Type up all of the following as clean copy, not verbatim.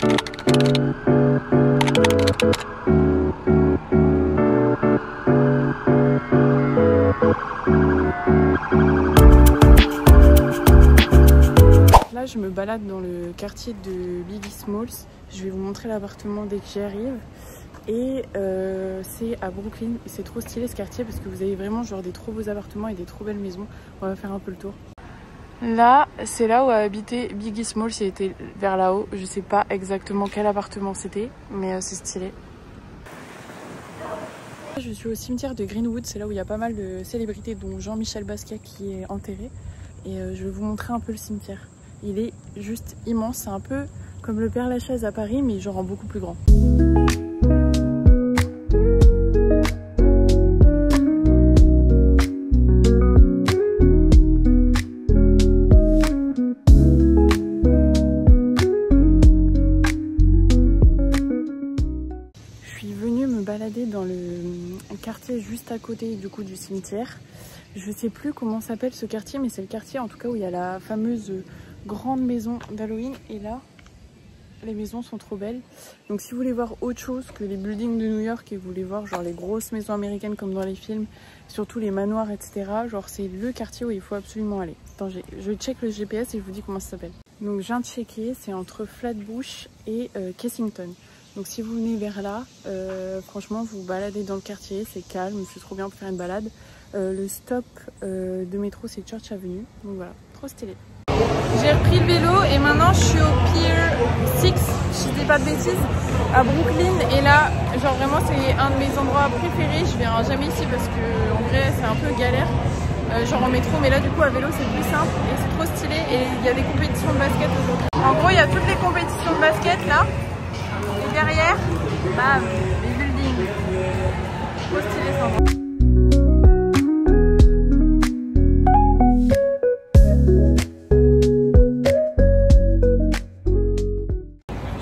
Là, je me balade dans le quartier de Biggie Smalls. Je vais vous montrer l'appartement dès que j'y arrive. Et c'est à Brooklyn. C'est trop stylé ce quartier parce que vous avez vraiment genre des trop beaux appartements et des trop belles maisons. On va faire un peu le tour. Là, c'est là où a habité Biggie Smalls. Il était vers là-haut. Je sais pas exactement quel appartement c'était, mais c'est stylé. Je suis au cimetière de Greenwood. C'est là où il y a pas mal de célébrités, dont Jean-Michel Basquiat qui est enterré. Et je vais vous montrer un peu le cimetière. Il est juste immense. C'est un peu comme le Père-Lachaise à Paris, mais genre en beaucoup plus grand. Dans le quartier juste à côté du coup du cimetière. Je sais plus comment s'appelle ce quartier, mais c'est le quartier en tout cas où il y a la fameuse grande maison d'Halloween. Et là, les maisons sont trop belles. Donc si vous voulez voir autre chose que les buildings de New York et vous voulez voir genre les grosses maisons américaines comme dans les films, surtout les manoirs, etc., genre c'est le quartier où il faut absolument aller. Attends, je check le GPS et je vous dis comment ça s'appelle. Donc je viens de checker, c'est entre Flatbush et Kensington. Donc si vous venez vers là, franchement vous baladez dans le quartier, c'est calme, c'est trop bien pour faire une balade. Le stop de métro c'est Church Avenue, donc voilà, trop stylé. J'ai repris le vélo et maintenant je suis au Pier 6, si je dis pas de bêtises, à Brooklyn. Et là, genre vraiment c'est un de mes endroits préférés, je viens jamais ici parce que en vrai c'est un peu galère, genre en métro. Mais là du coup à vélo c'est plus simple et c'est trop stylé. Et il y a des compétitions de basket aujourd'hui. En gros il y a toutes les compétitions de basket là. Et derrière, bam, les buildings. Trop stylé cet endroit.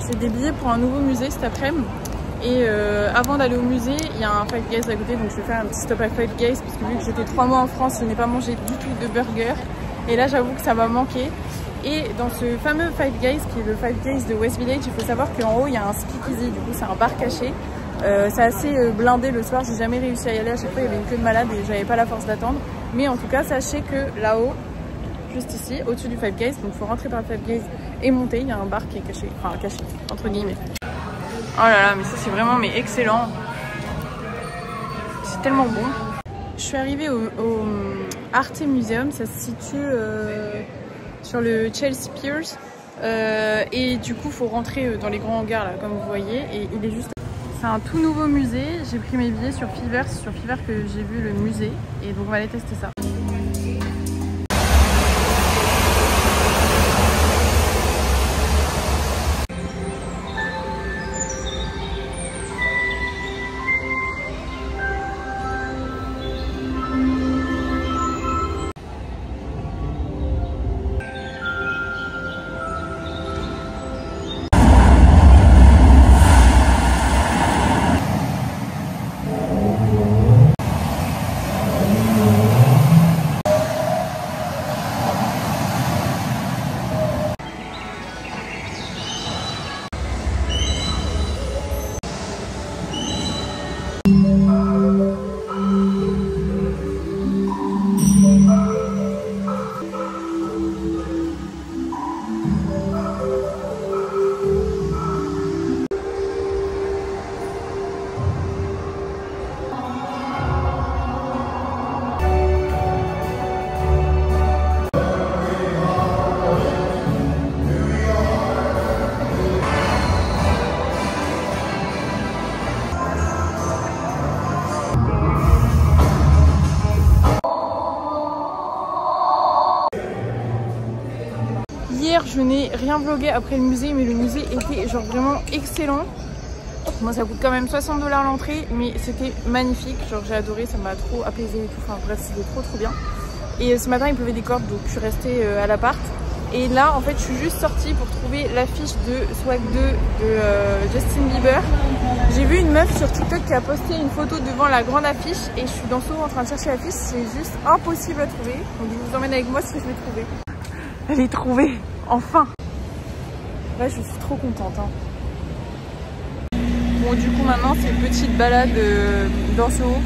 J'ai des billets pour un nouveau musée cet après-midi. Et avant d'aller au musée, il y a un Five Guys à côté. Donc je vais faire un petit stop à Five Guys parce que vu que j'étais 3 mois en France, je n'ai pas mangé du tout de burger. Et là j'avoue que ça m'a manqué. Et dans ce fameux Five Guys, qui est le Five Guys de West Village, il faut savoir qu'en haut, il y a un speakeasy. Du coup, c'est un bar caché. C'est assez blindé le soir. J'ai jamais réussi à y aller. À chaque fois, il y avait une queue de malade et j'avais pas la force d'attendre. Mais en tout cas, sachez que là-haut, juste ici, au-dessus du Five Guys, donc il faut rentrer par le Five Guys et monter. Il y a un bar qui est caché. Enfin, caché, entre guillemets. Oh là là, mais ça, c'est vraiment excellent. C'est tellement bon. Je suis arrivée au Art Museum. Ça se situe... sur le Chelsea Piers et du coup faut rentrer dans les grands hangars là comme vous voyez, et il est juste, c'est un tout nouveau musée. J'ai pris mes billets sur Fiverr, c'est sur Fiverr que j'ai vu le musée et donc on va aller tester ça. Je n'ai rien vlogué après le musée, mais le musée était genre vraiment excellent. Moi ça coûte quand même 60 $ l'entrée, mais c'était magnifique, genre j'ai adoré, ça m'a trop apaisé et tout, enfin bref c'était trop bien. Et ce matin il pleuvait des cordes, donc je suis restée à l'appart. Et là en fait je suis juste sortie pour trouver l'affiche de Swag 2 de Justin Bieber. J'ai vu une meuf sur TikTok qui a posté une photo devant la grande affiche et je suis dans ce moment en train de chercher l'affiche, c'est juste impossible à trouver. Donc je vous emmène avec moi si je l'ai trouvée. Elle est trouvée, enfin. Là, je suis trop contente. Hein. Bon, du coup, maintenant, c'est une petite balade dans Soho.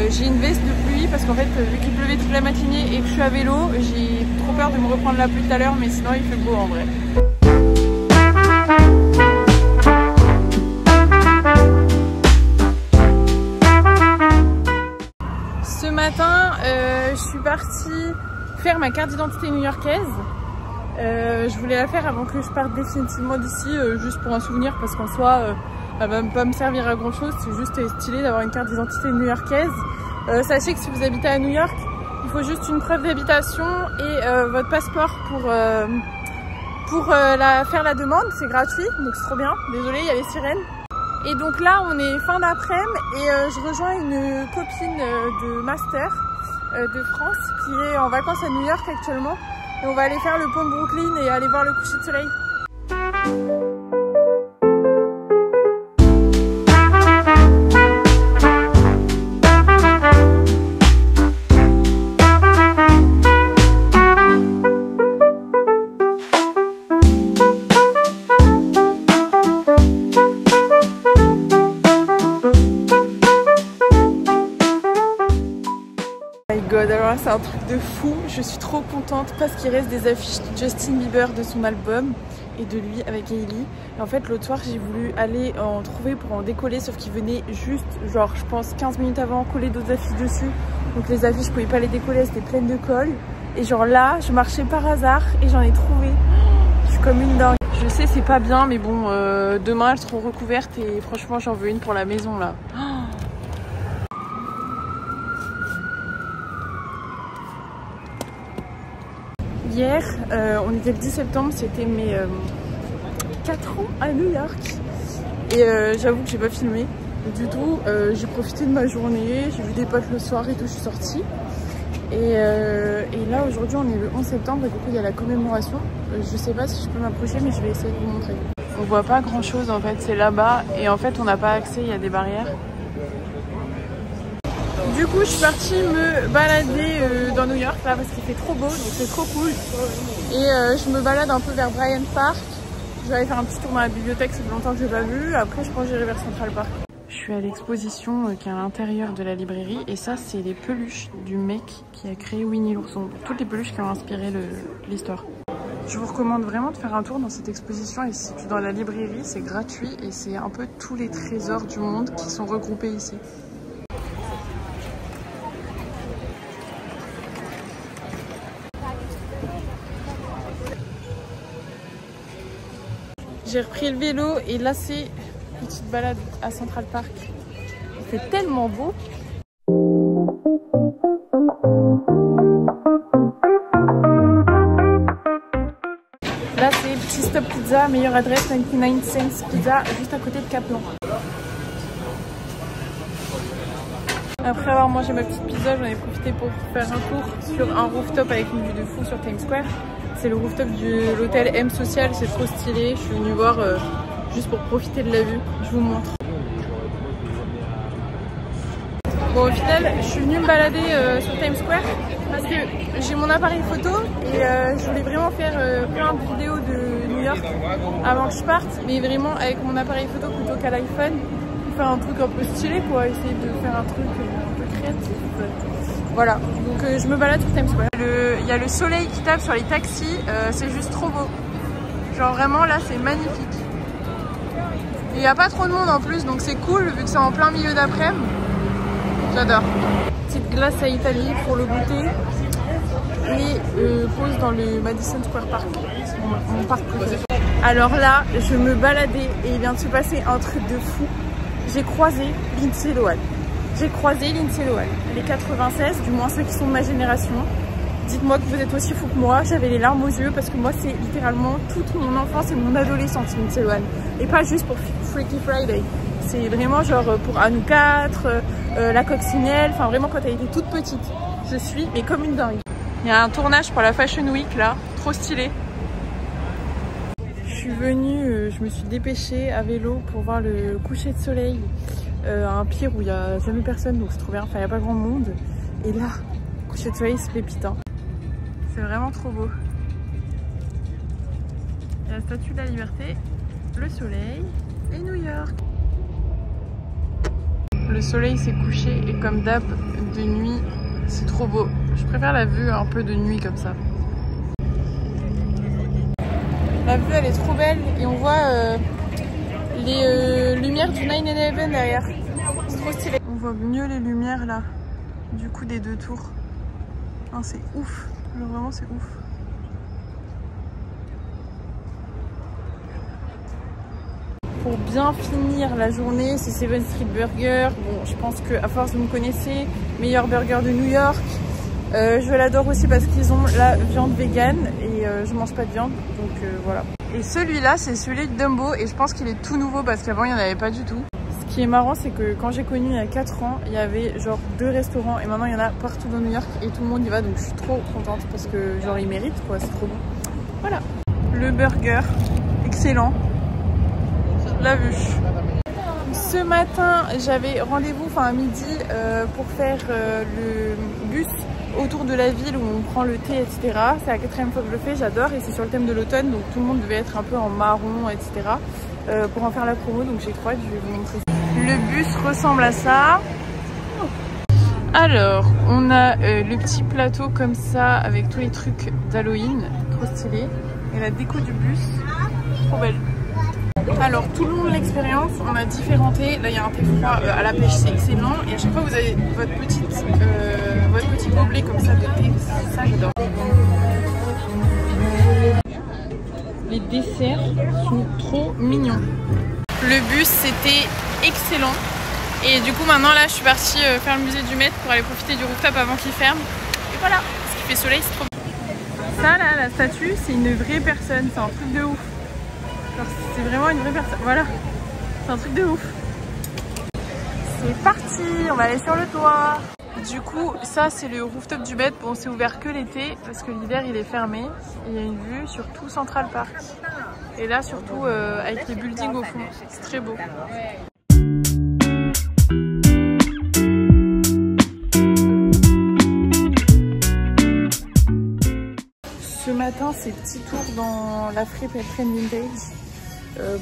J'ai une veste de pluie parce qu'en fait, vu qu'il pleuvait toute la matinée et que je suis à vélo, j'ai trop peur de me reprendre la pluie tout à l'heure, mais sinon, il fait beau en vrai. Ce matin, je suis partie faire ma carte d'identité new-yorkaise. Je voulais la faire avant que je parte définitivement d'ici, juste pour un souvenir, parce qu'en soi, elle va pas me servir à grand chose. C'est juste stylé d'avoir une carte d'identité new-yorkaise. Sachez que si vous habitez à New York, il faut juste une preuve d'habitation et votre passeport pour faire la demande. C'est gratuit, donc c'est trop bien. Désolée, il y a les sirènes. Et donc là, on est fin d'après-midi et je rejoins une copine de master de France qui est en vacances à New York actuellement. Et on va aller faire le pont de Brooklyn et aller voir le coucher de soleil. Alors c'est un truc de fou, je suis trop contente parce qu'il reste des affiches de Justin Bieber de son album et de lui avec Hailey. Et en fait l'autre soir j'ai voulu aller en trouver pour en décoller, sauf qu'il venait juste genre je pense 15 minutes avant coller d'autres affiches dessus. Donc les affiches je pouvais pas les décoller, elles étaient pleines de colle. Et genre là je marchais par hasard et j'en ai trouvé. Je suis comme une dingue. Je sais c'est pas bien mais bon demain elles seront recouvertes et franchement j'en veux une pour la maison là. Hier, on était le 10 septembre, c'était mes 4 ans à New York. Et j'avoue que j'ai pas filmé du tout. J'ai profité de ma journée, j'ai vu des potes le soir et tout, je suis sortie. Et là, aujourd'hui, on est le 11 septembre et du coup, il y a la commémoration. Je sais pas si je peux m'approcher, mais je vais essayer de vous montrer. On voit pas grand chose en fait, c'est là-bas. Et en fait, on n'a pas accès, il y a des barrières. Du coup, je suis partie me balader dans New York là parce qu'il fait trop beau, donc c'est trop cool. Et je me balade un peu vers Bryant Park. Je vais aller faire un petit tour dans la bibliothèque, ça fait longtemps que je l'ai pas vu. Après, je pense que j'irai vers Central Park. Je suis à l'exposition qui est à l'intérieur de la librairie et ça, c'est les peluches du mec qui a créé Winnie l'ourson. Toutes les peluches qui ont inspiré l'histoire. Je vous recommande vraiment de faire un tour dans cette exposition et si tu es dans la librairie, c'est gratuit et c'est un peu tous les trésors du monde qui sont regroupés ici. J'ai repris le vélo et là c'est une petite balade à Central Park. Il fait tellement beau. Là c'est Petit Stop Pizza, meilleure adresse 99 cents Pizza, juste à côté de Kaplan. Après avoir mangé ma petite pizza, j'en ai profité pour faire un tour sur un rooftop avec une vue de fou sur Times Square. C'est le rooftop de l'hôtel M Social, c'est trop stylé. Je suis venue voir juste pour profiter de la vue. Je vous montre. Bon, au final, je suis venue me balader sur Times Square parce que j'ai mon appareil photo et je voulais vraiment faire plein de vidéos de New York avant que je parte, mais vraiment avec mon appareil photo plutôt qu'à l'iPhone. Faire un truc un peu stylé quoi, essayer de faire un truc un peu créatif. Voilà, donc je me balade sur Times Square. Il y a le soleil qui tape sur les taxis, c'est juste trop beau. Genre vraiment là c'est magnifique. Il n'y a pas trop de monde en plus donc c'est cool vu que c'est en plein milieu d'après-midi. J'adore. Petite glace à Italie pour le goûter. Et pause dans le Madison Square Park, mon parc préféré. Alors là, je me baladais et il vient de se passer un truc de fou. J'ai croisé Lindsay Lohan. Elle est 96, du moins ceux qui sont de ma génération. Dites-moi que vous êtes aussi fous que moi. J'avais les larmes aux yeux parce que moi c'est littéralement toute mon enfance et mon adolescence Lindsay Lohan. Et pas juste pour Freaky Friday. C'est vraiment genre pour À nous quatre, La Coccinelle, enfin vraiment quand elle était toute petite. Je suis mais comme une dingue. Il y a un tournage pour la Fashion Week là, trop stylé. Je suis venue, je me suis dépêchée à vélo pour voir le coucher de soleil à un pier où il n'y a jamais personne, donc c'est trop bien, enfin il n'y a pas grand monde. Et là, coucher de soleil c'est pépite, hein. C'est vraiment trop beau. Il y a la Statue de la Liberté, le soleil et New York. Le soleil s'est couché et comme d'hab de nuit, c'est trop beau. Je préfère la vue un peu de nuit comme ça. La vue elle est trop belle et on voit les lumières du 9/11 derrière. C'est trop stylé. On voit mieux les lumières là, du coup des deux tours. Hein, c'est ouf, genre vraiment c'est ouf. Pour bien finir la journée, c'est Seven Street Burger. Bon, je pense que à force vous me connaissez, meilleur burger de New York. Je l'adore aussi parce qu'ils ont la viande vegan et je mange pas de viande, donc voilà. Et celui-là, c'est celui de Dumbo et je pense qu'il est tout nouveau parce qu'avant il n'y en avait pas du tout. Ce qui est marrant, c'est que quand j'ai connu il y a 4 ans, il y avait genre 2 restaurants et maintenant il y en a partout dans New York et tout le monde y va, donc je suis trop contente parce que genre ils méritent quoi, c'est trop bon. Voilà, le burger, excellent. La vue. Ce matin, j'avais rendez-vous à midi pour faire le bus autour de la ville où on prend le thé, etc. C'est la 4e fois que je le fais, j'adore et c'est sur le thème de l'automne, donc tout le monde devait être un peu en marron, etc. Pour en faire la promo, donc j'ai trop hâte, je vais vous montrer ça. Le bus ressemble à ça. Alors, on a le petit plateau comme ça avec tous les trucs d'Halloween, trop stylé. Et la déco du bus, trop belle. Alors tout le long de l'expérience, on a différents thés. Là il y a un thé froid à la pêche, c'est excellent. Et à chaque fois vous avez votre petit gobelet comme ça de thé. Ça j'adore. Les desserts sont trop mignons. Le bus c'était excellent. Et du coup maintenant là je suis partie faire le musée du Met pour aller profiter du rooftop avant qu'il ferme. Et voilà, parce qu'il fait soleil, c'est trop beau. Ça là, la statue, c'est une vraie personne, c'est un truc de ouf. C'est vraiment une vraie personne, voilà, c'est un truc de ouf. C'est parti, on va aller sur le toit. Du coup, ça c'est le rooftop du Met. Bon, c'est ouvert que l'été parce que l'hiver il est fermé. Il y a une vue sur tout Central Park. Et là surtout avec les buildings au fond, c'est très beau. Ce matin, c'est petit tour dans la fripe Trend Vintage.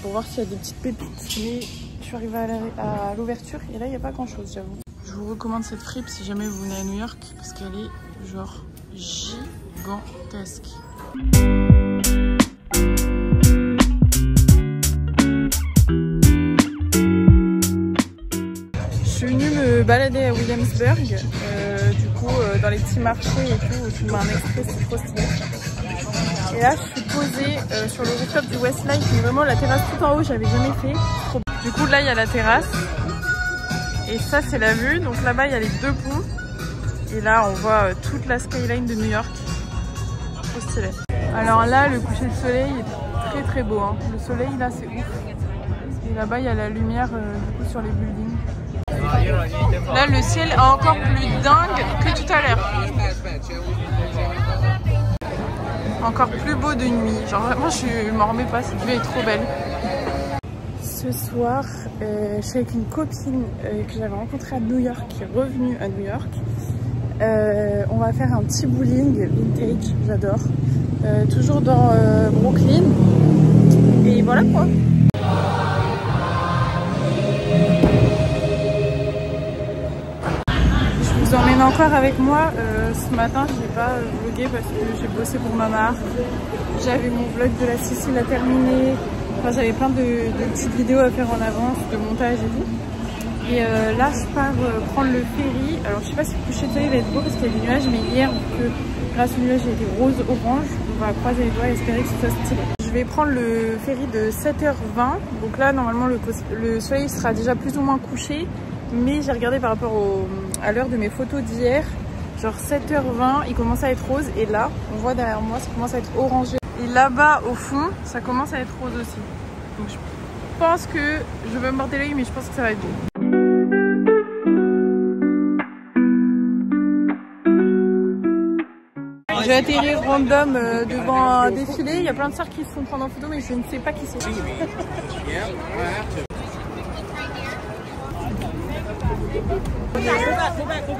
Pour voir s'il y a des petites pépites, mais je suis arrivée à l'ouverture et là il n'y a pas grand chose, j'avoue. Je vous recommande cette fripe si jamais vous venez à New York parce qu'elle est genre gigantesque. Je suis venue me balader à Williamsburg, du coup dans les petits marchés et tout, je filme un extrait, c'est trop stylé. Et là, je suis posée sur le rooftop du Westlife, mais vraiment la terrasse tout en haut, j'avais jamais fait. Du coup, là, il y a la terrasse. Et ça, c'est la vue. Donc là-bas, il y a les 2 ponts. Et là, on voit toute la skyline de New York. Trop stylé. Alors là, le coucher de soleil est très très beau. Hein. Le soleil, là, c'est ouf. Et là-bas, il y a la lumière du coup sur les buildings. Là, le ciel est encore plus dingue que tout à l'heure. Encore plus beau de nuit, genre vraiment je m'en remets pas, cette vue est trop belle. Ce soir, je suis avec une copine que j'avais rencontrée à New York, qui est revenue à New York. On va faire un petit bowling vintage, j'adore. Toujours dans Brooklyn. Et voilà quoi. Je vous emmène encore avec moi. Ce matin, je n'ai pas vlogué parce que j'ai bossé pour ma marque. J'avais mon vlog de la Sicile à terminer. Enfin, j'avais plein de petites vidéos à faire en avance, de montage et tout. Et là, je pars prendre le ferry. Alors, je sais pas si le coucher de soleil va être beau parce qu'il y a des nuages, mais hier, grâce aux nuages, il était rose-orange. On va croiser les doigts et espérer que ce soit stylé. Je vais prendre le ferry de 7h20. Donc là, normalement, le soleil sera déjà plus ou moins couché. Mais j'ai regardé par rapport à l'heure de mes photos d'hier. Genre 7h20, il commence à être rose. Et là, on voit derrière moi, ça commence à être orangé. Et là-bas, au fond, ça commence à être rose aussi. Donc je pense que je vais me mordre l'œil, mais je pense que ça va être beau. Je vais atterrir random devant un défilé. Il y a plein de stars qui se font prendre en photo, mais je ne sais pas qui c'est.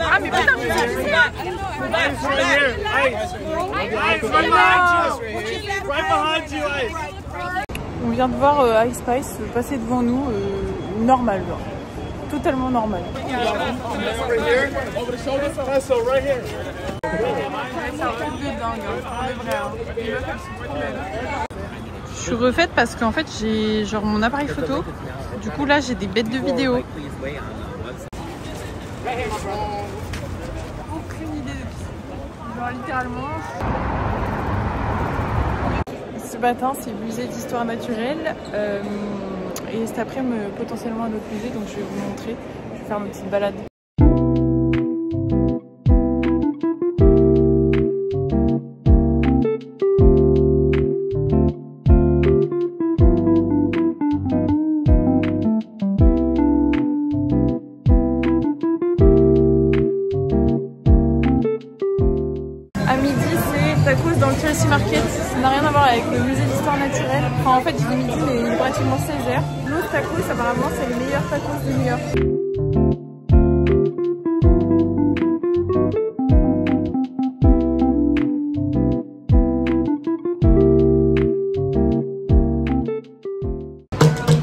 Ah mais putain, mais c'est ça. vient de voir Ice Spice passer devant nous, normal, genre. Totalement normal. Je suis refaite parce qu'en fait j'ai genre mon appareil photo. Du coup là j'ai des bêtes de vidéo. Aucune idée de tout. Genre littéralement. Ce matin c'est musée d'histoire naturelle. Et cet après-midi, potentiellement un autre musée, donc je vais vous montrer. Je vais faire ma petite balade. À midi, c'est tacos dans le Chelsea Market. Ça n'a rien à voir avec le musée d'histoire naturelle. Enfin, en fait, j'ai dit midi, mais il est pratiquement 16h. L'autre tacos, apparemment, c'est les meilleurs tacos de New York.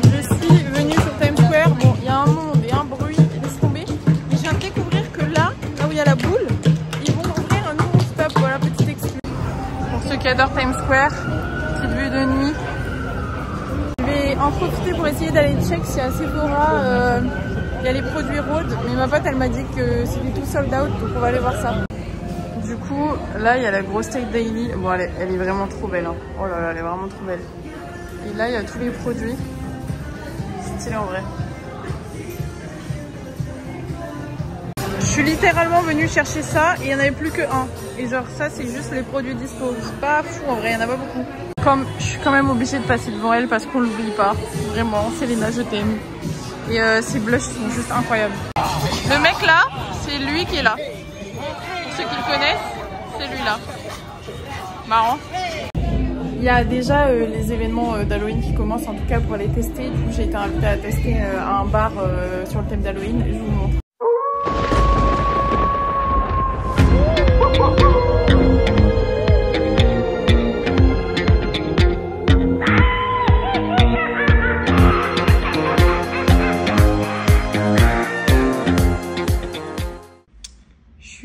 Je suis venue sur Times Square. Bon, il y a un monde et un bruit, laisse tomber. Mais je viens de découvrir que là où il y a la boule, ils vont ouvrir un nouveau stop. Voilà, petite excuse. Pour ceux qui adorent Times Square, petite vue de nuit. Je vais en profiter pour essayer d'aller check si à Sephora il y a les produits Rhode, mais ma pote elle m'a dit que c'était tout sold out, donc on va aller voir ça. Du coup là il y a la grosse State Daily. Bon elle est vraiment trop belle, hein. Oh là là, elle est vraiment trop belle. Et là il y a tous les produits. C'est stylé en vrai. Je suis littéralement venue chercher ça et il n'y en avait plus que un. Et genre ça c'est juste les produits dispo. C'est pas fou en vrai, il n'y en a pas beaucoup. Comme je suis quand même obligée de passer devant elle parce qu'on l'oublie pas. Vraiment, Selena, je t'aime. Et ces blushs sont juste incroyables. Le mec là, c'est lui qui est là. Pour ceux qui le connaissent, c'est lui là. Marrant. Il y a déjà les événements d'Halloween qui commencent, en tout cas pour les tester. Du coup j'ai été invitée à tester à un bar sur le thème d'Halloween. Je vous montre.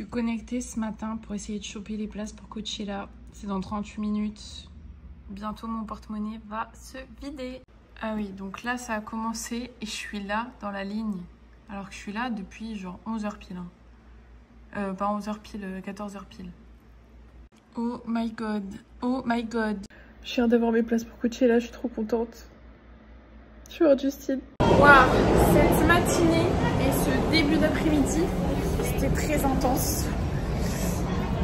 Connectée ce matin pour essayer de choper les places pour Coachella. C'est dans 38 minutes. Bientôt mon porte-monnaie va se vider. Ah oui, donc là ça a commencé et je suis là dans la ligne. Alors que je suis là depuis genre 11h pile. Hein. Pas 11h pile, 14h pile. Oh my god. Oh my god. Je viens d'avoir mes places pour Coachella, je suis trop contente. Je vais voir Justine. Waouh, cette matinée et ce début d'après-midi, c'était très intense.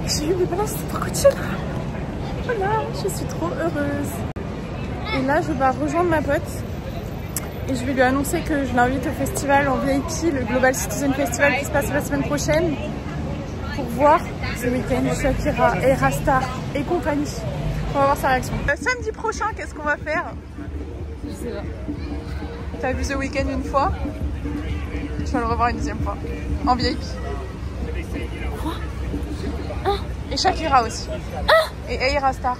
J'ai eu mes places pour Coachella. Voilà, je suis trop heureuse. Et là, je vais rejoindre ma pote. Et je vais lui annoncer que je l'invite au festival en VIP, le Global Citizen Festival qui se passe la semaine prochaine. Pour voir ce week-end Shakira, Ayra Starr et compagnie. On va voir sa réaction. Samedi prochain, qu'est-ce qu'on va faire? Je sais pas. T'as vu The Weeknd une fois? Tu vas le revoir une deuxième fois. En VIP. Quoi? Et Shakira aussi. Et Ayra Starr.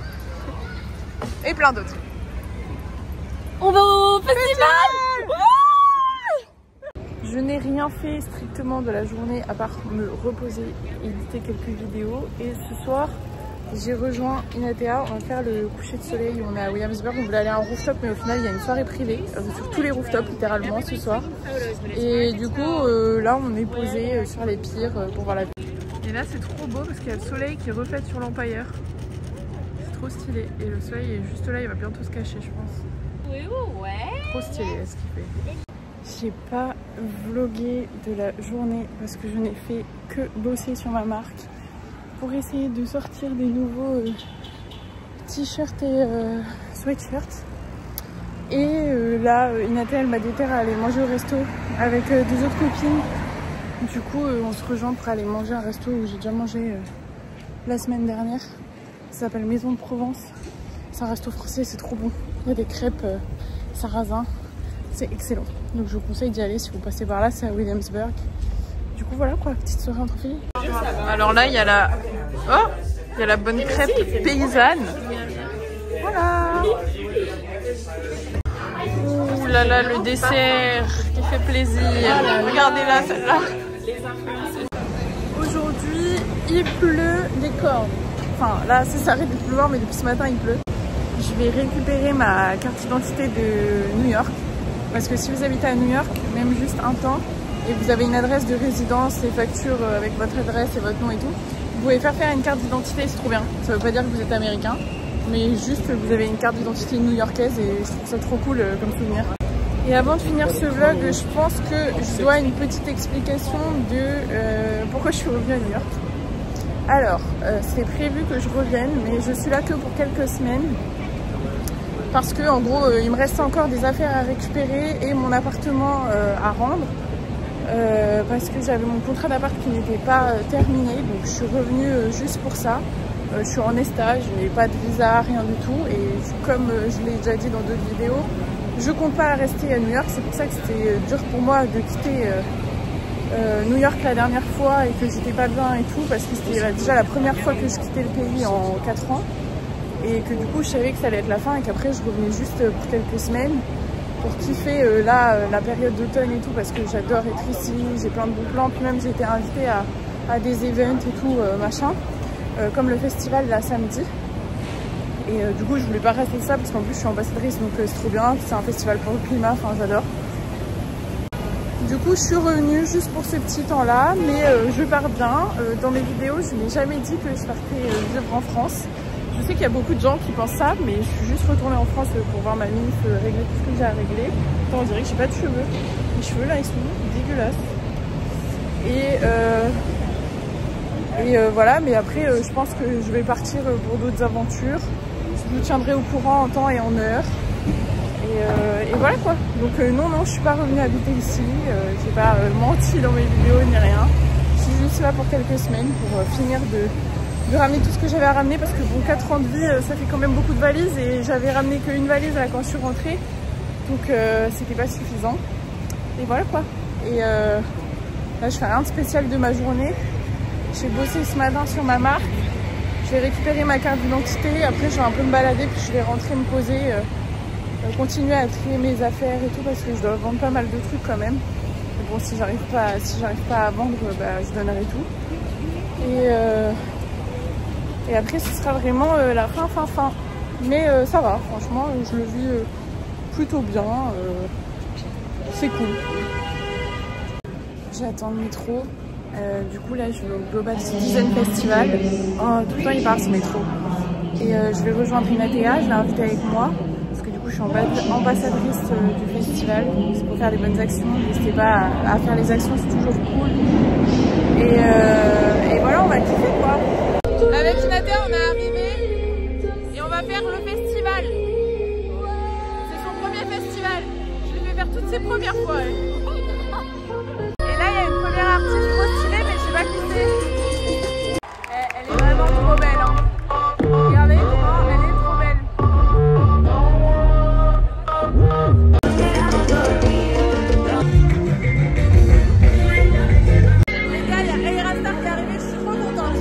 Et plein d'autres. On va au festival! Je n'ai rien fait strictement de la journée à part me reposer, éditer quelques vidéos. Et ce soir, j'ai rejoint Inatea. On va faire le coucher de soleil. On est à Williamsburg. On voulait aller à un rooftop, mais au final, il y a une soirée privée sur tous les rooftops, littéralement, ce soir. Et du coup, là, on est posé sur les piers pour voir la vue. Et là, c'est trop beau parce qu'il y a le soleil qui reflète sur l'Empire. C'est trop stylé. Et le soleil est juste là, il va bientôt se cacher, je pense. Ouais. Trop stylé ce qu'il fait. J'ai pas vlogué de la journée parce que je n'ai fait que bosser sur ma marque pour essayer de sortir des nouveaux t-shirts et sweatshirts. Et là, Inatea, elle m'a déterré à aller manger au resto avec deux autres copines. Du coup, on se rejoint pour aller manger un resto où j'ai déjà mangé la semaine dernière. Ça s'appelle Maison de Provence. C'est un resto français, c'est trop bon. Il y a des crêpes sarrasin. C'est excellent. Donc je vous conseille d'y aller si vous passez par là, c'est à Williamsburg. Du coup voilà quoi, petite soirée entre filles. Alors là il y a la... Oh, il y a la bonne crêpe paysanne. Voilà. Ouh là là, le dessert qui fait plaisir. Regardez-la, celle-là. Aujourd'hui, il pleut des cordes. Enfin, là, ça s'arrête de pleuvoir, mais depuis ce matin, il pleut. Je vais récupérer ma carte d'identité de New York. Parce que si vous habitez à New York, même juste un temps, et vous avez une adresse de résidence et facture avec votre adresse et votre nom et tout, vous pouvez faire une carte d'identité, c'est trop bien. Ça veut pas dire que vous êtes américain, mais juste que vous avez une carte d'identité new-yorkaise et je trouve ça trop cool comme souvenir. Et avant de finir ce vlog, je pense que je dois une petite explication de pourquoi je suis revenue à New York. Alors, c'est prévu que je revienne, mais je suis là que pour quelques semaines. Parce que en gros, il me reste encore des affaires à récupérer et mon appartement à rendre. Parce que j'avais mon contrat d'appart qui n'était pas terminé, donc je suis revenue juste pour ça. Je suis en stage, je n'ai pas de visa, rien du tout. Et comme je l'ai déjà dit dans d'autres vidéos, je compte pas rester à New York. C'est pour ça que c'était dur pour moi de quitter New York la dernière fois et que j'étais pas bien et tout. Parce que c'était déjà la première fois que je quittais le pays en 4 ans. Et que du coup je savais que ça allait être la fin et qu'après je revenais juste pour quelques semaines pour kiffer là la période d'automne et tout parce que j'adore être ici, j'ai plein de bons plans, puis même j'ai été invitée à des events et tout machin, comme le festival là samedi. Et du coup je voulais pas rester ça parce qu'en plus je suis ambassadrice donc c'est trop bien, c'est un festival pour le climat, enfin j'adore. Du coup je suis revenue juste pour ce petit temps là, mais je pars bien. Dans mes vidéos je n'ai jamais dit que je partais vivre en France. Je sais qu'il y a beaucoup de gens qui pensent ça, mais je suis juste retournée en France pour voir ma mif, régler tout ce que j'ai à régler. Attends, on dirait que j'ai pas de cheveux. Mes cheveux là, ils sont dégueulasses. Et voilà, mais après, je pense que je vais partir pour d'autres aventures. Je vous tiendrai au courant en temps et en heure. Et voilà quoi. Donc non, je suis pas revenue habiter ici. J'ai pas menti dans mes vidéos ni rien. Je suis juste là pour quelques semaines pour finir de ramener tout ce que j'avais à ramener parce que bon, 4 ans de vie ça fait quand même beaucoup de valises et j'avais ramené qu'une valise là quand je suis rentrée, donc c'était pas suffisant. Et voilà quoi. Et là je fais rien de spécial de ma journée. J'ai bossé ce matin sur ma marque, je vais récupérer ma carte d'identité, après je vais un peu me balader puis je vais rentrer me poser, continuer à trier mes affaires et tout parce que je dois vendre pas mal de trucs quand même. Mais bon, si j'arrive pas à vendre, je donnerai tout. Et après ce sera vraiment la fin. Mais ça va, franchement, je le vis plutôt bien. C'est cool. J'attends le métro. Du coup là je vais au Global Citizen Festival. Tout le temps il part ce métro. Et je vais rejoindre Inatea, je l'ai invitée avec moi. Parce que du coup je suis ambassadrice du festival. C'est pour faire des bonnes actions. N'hésitez pas à faire les actions, c'est toujours cool. Et voilà, on va kiffer quoi. Avec Inatea, on est arrivé et on va faire le festival. C'est son premier festival. Je lui fais faire toutes ses premières fois. Et là, il y a une première artiste trop stylée, mais je sais pas qui c'est. Elle est vraiment trop belle. Hein. Regardez comment elle est trop belle. Les gars, il y a Aerastar qui est arrivé, je suis trop contente.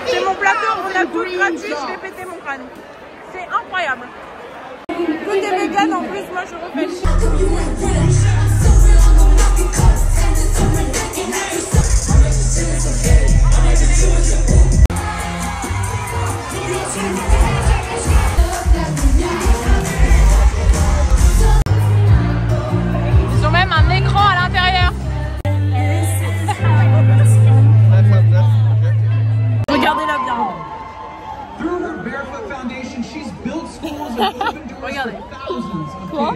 C'est mon plateau, on a tout gratuit, je vais péter mon crâne. C'est incroyable. Tout est vegan en plus, moi je refais. Ils ont même un écran à l'intérieur. Regardez. Quoi?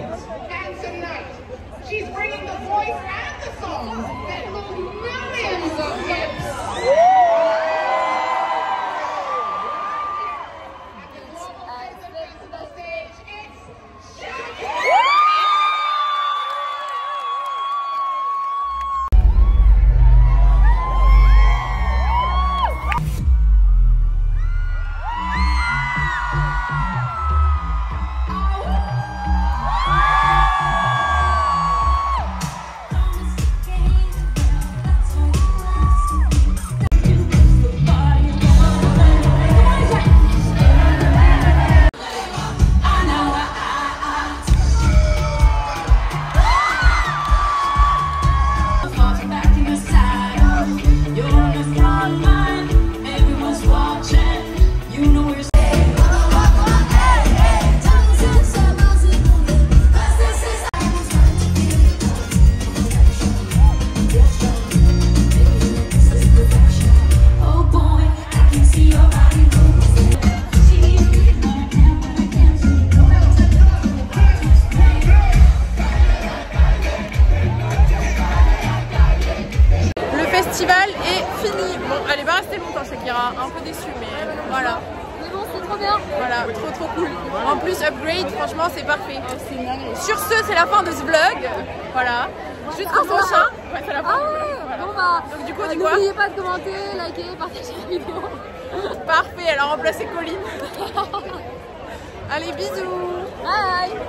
She's bringing the voice and the song that moved millions of hips. Le festival est fini. Bon, elle est pas restée longtemps, Shakira, un peu déçue, mais voilà. Mais bon, c'est trop bien. Voilà, trop cool. En plus, upgrade, franchement, c'est parfait. Sur ce, c'est la fin de ce vlog. Voilà. Jusqu'au prochain. Ouais, c'est la fin. Voilà. Bon bah, Donc, du coup, on dit quoi? n'oubliez pas de commenter, liker, partager la vidéo. Parfait, elle a remplacé Colline. Allez, bisous. Bye.